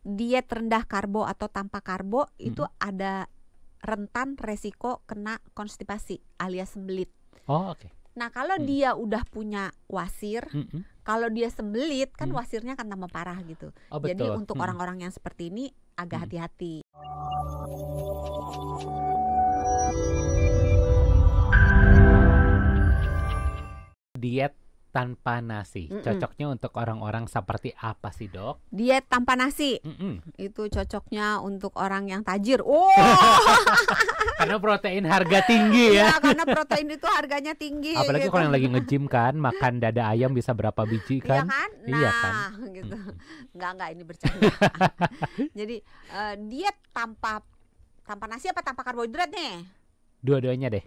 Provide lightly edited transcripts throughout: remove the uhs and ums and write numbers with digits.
diet rendah karbo atau tanpa karbo itu ada rentan resiko kena konstipasi alias sembelit. Oh, oke. Nah, kalau dia udah punya wasir, kalau dia sembelit kan wasirnya kan tambah parah gitu. Oh, Jadi betul. untuk orang-orang yang seperti ini agak hati-hati. Diet tanpa nasi, cocoknya untuk orang-orang seperti apa sih, Dok? Diet tanpa nasi itu cocoknya untuk orang yang tajir. Karena protein harga tinggi ya. Ya, karena protein itu harganya tinggi. Apalagi gitu. kalau yang lagi nge-gym kan, makan dada ayam bisa berapa biji kan? Iya kan? Nah, Iya kan? gitu. Enggak ini bercanda. Jadi diet tanpa nasi apa tanpa karbohidrat nih? Dua-duanya deh.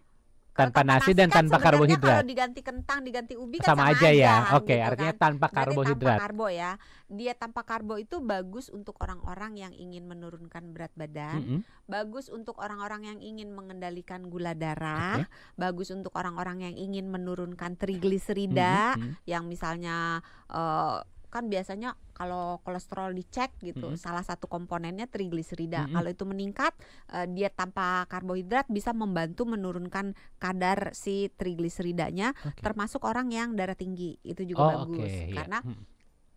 Kalau Tanpa nasi dan kan tanpa sebenarnya karbohidrat. Kalau diganti kentang, diganti ubi kan Sama aja ya. Oke, gitu artinya kan. tanpa Berarti karbohidrat. tanpa karbo ya. Diet tanpa karbo itu bagus untuk orang-orang yang ingin menurunkan berat badan, bagus untuk orang-orang yang ingin mengendalikan gula darah, bagus untuk orang-orang yang ingin menurunkan trigliserida, yang misalnya kan biasanya kalau kolesterol dicek gitu, salah satu komponennya trigliserida. Kalau itu meningkat, diet tanpa karbohidrat bisa membantu menurunkan kadar si trigliseridanya, termasuk orang yang darah tinggi. Itu juga bagus karena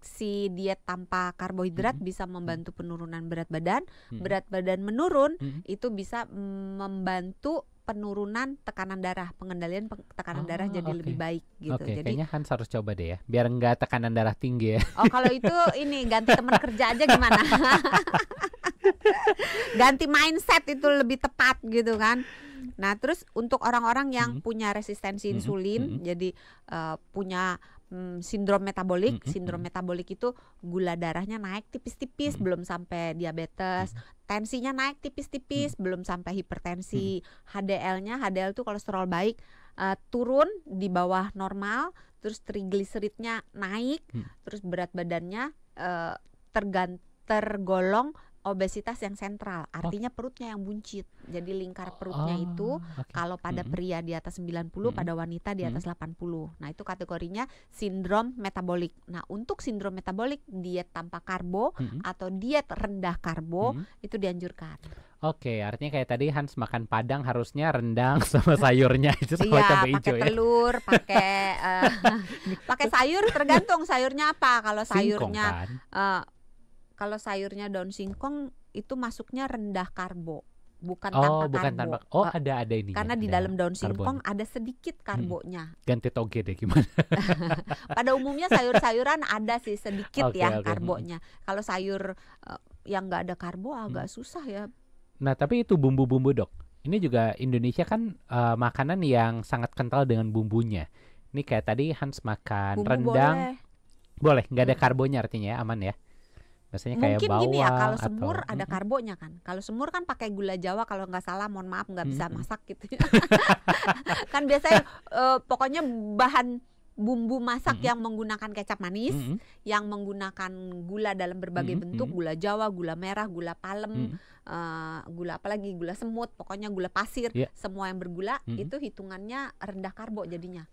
si diet tanpa karbohidrat bisa membantu penurunan berat badan. Berat badan menurun itu bisa membantu penurunan tekanan darah, pengendalian tekanan darah jadi lebih baik gitu. Oke, jadi kayaknya Hans harus coba deh ya, biar enggak tekanan darah tinggi ya. Oh, kalau itu ini ganti teman kerja aja gimana? Ganti mindset itu lebih tepat gitu kan. Nah, terus untuk orang-orang yang punya resistensi insulin, jadi punya sindrom metabolik. Sindrom metabolik itu gula darahnya naik tipis-tipis, belum sampai diabetes. Tensinya naik tipis-tipis, belum sampai hipertensi. HDL itu kolesterol baik, turun di bawah normal. Terus trigliseridnya naik, terus berat badannya tergolong obesitas yang sentral, artinya perutnya yang buncit. Jadi lingkar perutnya itu kalau pada pria di atas 90, pada wanita di atas 80. Nah, itu kategorinya sindrom metabolik. Nah, untuk sindrom metabolik, diet tanpa karbo atau diet rendah karbo itu dianjurkan. Oke, artinya kayak tadi Hans makan padang harusnya rendang sama sayurnya itu sama cabai hijau ya. Pakai telur, pakai sayur, tergantung sayurnya apa. Kalau sayurnya kalau sayurnya daun singkong itu masuknya rendah karbo, bukan tanpa karbo. Ada ini. Karena di dalam daun singkong ada sedikit karbonya. Ganti toge deh gimana? Pada umumnya sayur-sayuran ada sih sedikit karbonya. Kalau sayur yang nggak ada karbo agak susah ya. Nah, tapi itu bumbu-bumbu, Dok. Ini juga Indonesia kan makanan yang sangat kental dengan bumbunya. Ini kayak tadi Hans makan Bumbu rendang. Boleh, nggak ada karbonya artinya ya, aman ya. Biasanya kayak mungkin bawang gini ya, kalau atau semur ada karbonya kan. Kalau semur kan pakai gula Jawa, kalau nggak salah, mohon maaf nggak bisa masak gitu. Kan biasanya pokoknya bahan bumbu masak yang menggunakan kecap manis, yang menggunakan gula dalam berbagai bentuk, gula Jawa, gula merah, gula palem, gula apalagi, gula semut, pokoknya gula pasir, semua yang bergula itu hitungannya rendah karbo jadinya.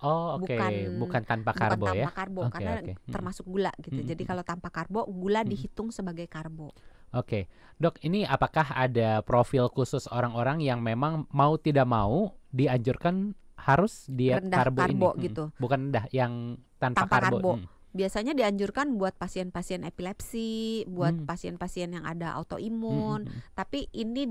Bukan tanpa karbo ya. Tanpa karbo karena termasuk gula gitu. Jadi kalau tanpa karbo, gula dihitung sebagai karbo. Oke, Dok, ini apakah ada profil khusus orang-orang yang memang mau tidak mau dianjurkan harus diet rendah karbo ini? Gitu. Bukan rendah, yang tanpa karbo. Biasanya dianjurkan buat pasien-pasien epilepsi, buat pasien-pasien yang ada autoimun. Tapi ini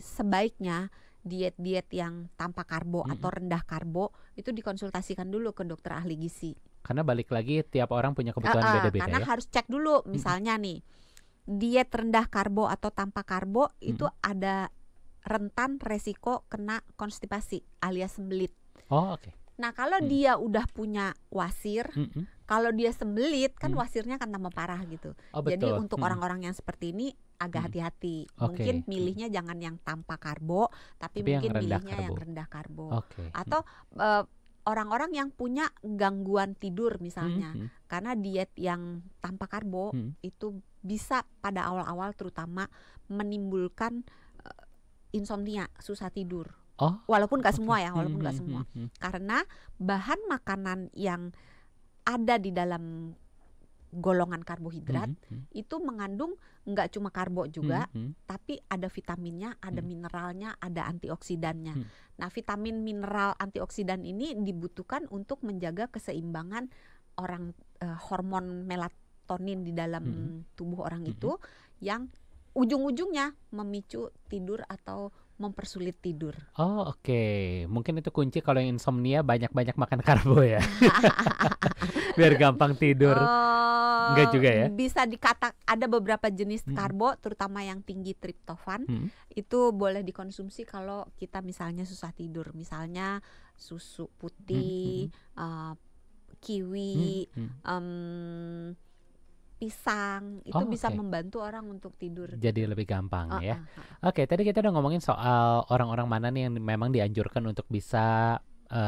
sebaiknya diet-diet yang tanpa karbo atau rendah karbo itu dikonsultasikan dulu ke dokter ahli gizi. Karena balik lagi tiap orang punya kebutuhan beda-beda karena ya. harus cek dulu, misalnya nih, diet rendah karbo atau tanpa karbo itu ada rentan resiko kena konstipasi alias sembelit. Nah, kalau dia udah punya wasir, kalau dia sembelit kan wasirnya kan tambah parah gitu. Jadi untuk orang-orang yang seperti ini agak hati-hati. Mungkin milihnya jangan yang tanpa karbo, tapi mungkin milihnya yang rendah karbo. Atau orang-orang yang punya gangguan tidur misalnya, karena diet yang tanpa karbo itu bisa pada awal-awal terutama menimbulkan insomnia, susah tidur. Walaupun nggak semua ya, karena bahan makanan yang ada di dalam golongan karbohidrat itu mengandung nggak cuma karbo juga, tapi ada vitaminnya, ada mineralnya, ada antioksidannya. Nah, vitamin, mineral, antioksidan ini dibutuhkan untuk menjaga keseimbangan hormon melatonin di dalam tubuh orang itu, yang ujung-ujungnya memicu tidur atau mempersulit tidur. Oh, oke. Mungkin itu kunci kalau yang insomnia, banyak-banyak makan karbo ya. Biar gampang tidur. Enggak juga ya? Bisa ada beberapa jenis karbo, terutama yang tinggi triptofan, itu boleh dikonsumsi kalau kita misalnya susah tidur. Misalnya susu putih, kiwi, pisang, itu bisa membantu orang untuk tidur. Jadi lebih gampang ya. Oke, tadi kita udah ngomongin soal orang-orang mana nih yang memang dianjurkan untuk bisa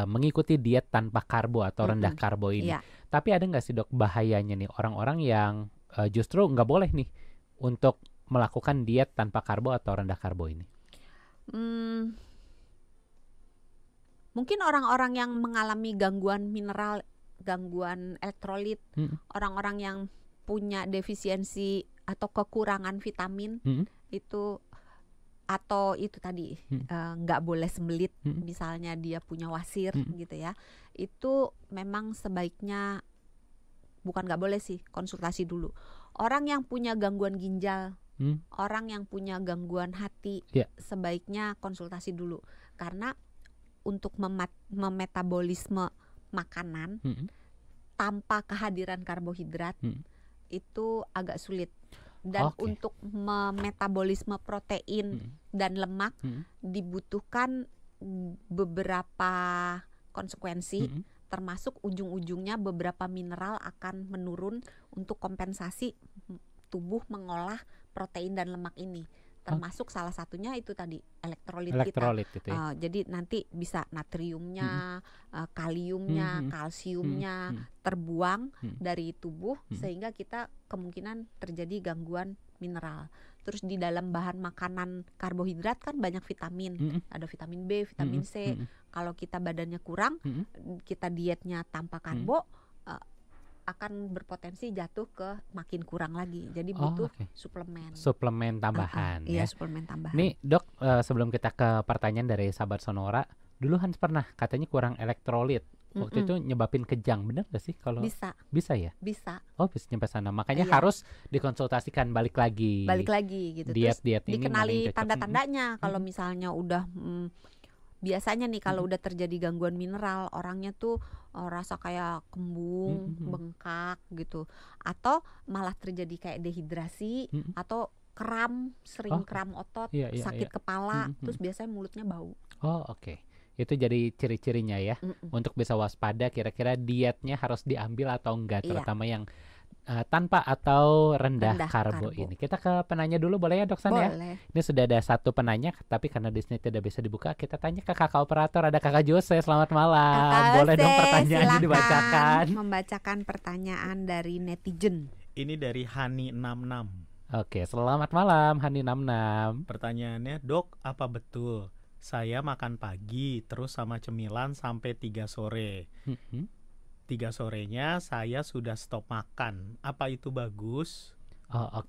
mengikuti diet tanpa karbo atau rendah karbo ini. Tapi ada nggak sih dok bahayanya nih orang-orang yang justru nggak boleh nih untuk melakukan diet tanpa karbo atau rendah karbo ini? Mungkin orang-orang yang mengalami gangguan mineral, gangguan elektrolit, orang-orang yang punya defisiensi atau kekurangan vitamin itu, atau itu tadi nggak boleh sembelit, misalnya dia punya wasir gitu ya, itu memang sebaiknya, bukan nggak boleh sih, konsultasi dulu. Orang yang punya gangguan ginjal, orang yang punya gangguan hati, sebaiknya konsultasi dulu, karena untuk memetabolisme makanan tanpa kehadiran karbohidrat itu agak sulit. Dan untuk memetabolisme protein dan lemak dibutuhkan beberapa konsekuensi, termasuk ujung-ujungnya beberapa mineral akan menurun untuk kompensasi tubuh mengolah protein dan lemak ini. Termasuk salah satunya itu tadi elektrolit kita. Itu ya. Jadi nanti bisa natriumnya, kaliumnya, kalsiumnya terbuang dari tubuh, sehingga kita kemungkinan terjadi gangguan mineral. Terus di dalam bahan makanan karbohidrat kan banyak vitamin, ada vitamin B, vitamin C. Kalau kita badannya kurang, kita dietnya tanpa karbo, akan berpotensi jatuh ke makin kurang lagi. Jadi butuh suplemen tambahan. Iya, suplemen tambahan. Nih dok, sebelum kita ke pertanyaan dari sahabat Sonora, dulu Hans pernah katanya kurang elektrolit. Waktu itu nyebabin kejang, benar gak sih? Kalau bisa ya? Bisa. Oh, bisa nyampe sana. Makanya harus dikonsultasikan balik lagi gitu. Diet-diet ini dikenali tanda-tandanya. Kalau misalnya udah biasanya nih kalau udah terjadi gangguan mineral, orangnya tuh rasa kayak kembung, bengkak gitu, atau malah terjadi kayak dehidrasi, atau kram, sering kram otot, sakit kepala, terus biasanya mulutnya bau. Itu jadi ciri-cirinya ya. Untuk bisa waspada kira-kira dietnya harus diambil atau enggak, terutama yang tanpa atau rendah karbo ini. Kita ke penanya dulu boleh ya dok San ya? Ini sudah ada satu penanya, tapi karena di sini tidak bisa dibuka, kita tanya ke kakak operator. Ada kakak Jose, selamat malam. Boleh dong pertanyaannya dibacakan? Membacakan pertanyaan dari netizen. Ini dari Hani66. Oke, selamat malam Hani66. Pertanyaannya, dok, apa betul saya makan pagi terus sama cemilan sampai 3 sore? 3 sorenya saya sudah stop makan. Apa itu bagus?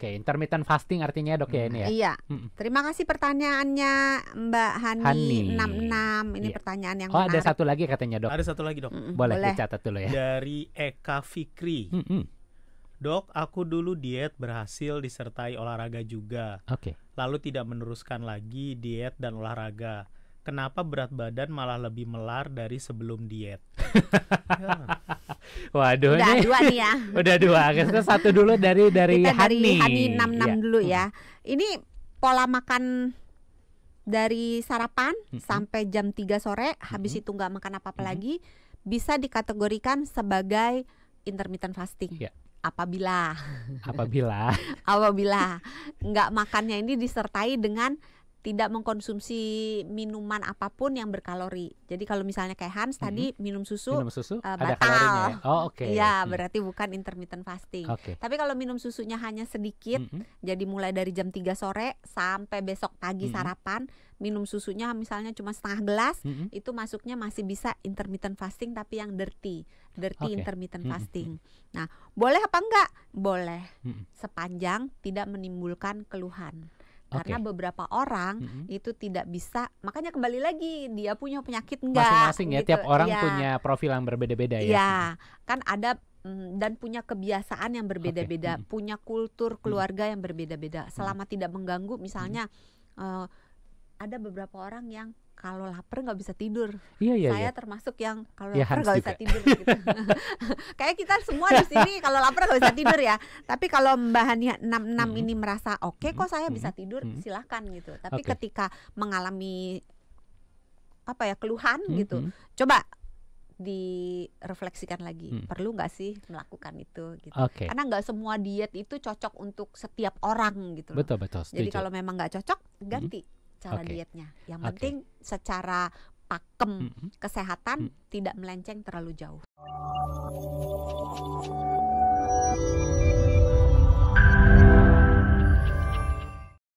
Intermittent fasting artinya dok ya ini ya? Iya. Terima kasih pertanyaannya Mbak Hani 66. Ini pertanyaan yang menarik. Ada satu lagi katanya dok. Ada satu lagi dok. Boleh dicatat dulu ya. Dari Eka Fikri. Dok, aku dulu diet berhasil disertai olahraga juga. Lalu tidak meneruskan lagi diet dan olahraga. Kenapa berat badan malah lebih melar dari sebelum diet? Waduh, udah nih. 2 nih ya. Udah 2. Kita satu dulu dari kita Hani. Hani 66 dulu ya. Ini pola makan dari sarapan sampai jam 3 sore, habis itu nggak makan apa-apa lagi, bisa dikategorikan sebagai intermittent fasting. Apabila nggak makannya ini disertai dengan tidak mengkonsumsi minuman apapun yang berkalori. Jadi kalau misalnya kayak Hans tadi minum susu ada kalorinya ya. Oh, oke. Iya, berarti bukan intermittent fasting. Tapi kalau minum susunya hanya sedikit, jadi mulai dari jam 3 sore sampai besok pagi sarapan, minum susunya misalnya cuma setengah gelas, itu masuknya masih bisa intermittent fasting tapi yang dirty intermittent fasting. Nah, boleh apa enggak? Boleh. Sepanjang tidak menimbulkan keluhan. Karena beberapa orang itu tidak bisa, makanya kembali lagi dia punya penyakit enggak. Masing-masing ya, gitu. tiap orang punya profil yang berbeda-beda ya. Iya, kan ada dan punya kebiasaan yang berbeda-beda, punya kultur keluarga yang berbeda-beda. Selama tidak mengganggu, misalnya ada beberapa orang yang kalau lapar nggak bisa tidur. Saya termasuk yang kalau lapar nggak bisa tidur gitu. Kayak kita semua di sini kalau lapar nggak bisa tidur ya. Tapi kalau Mbak Hania 66 ini merasa oke kok saya bisa tidur, silahkan gitu. Tapi ketika mengalami keluhan gitu, coba direfleksikan lagi, perlu nggak sih melakukan itu gitu. Karena nggak semua diet itu cocok untuk setiap orang gitu. Betul. Jadi kalau memang nggak cocok, ganti cara dietnya. Yang penting secara pakem kesehatan tidak melenceng terlalu jauh.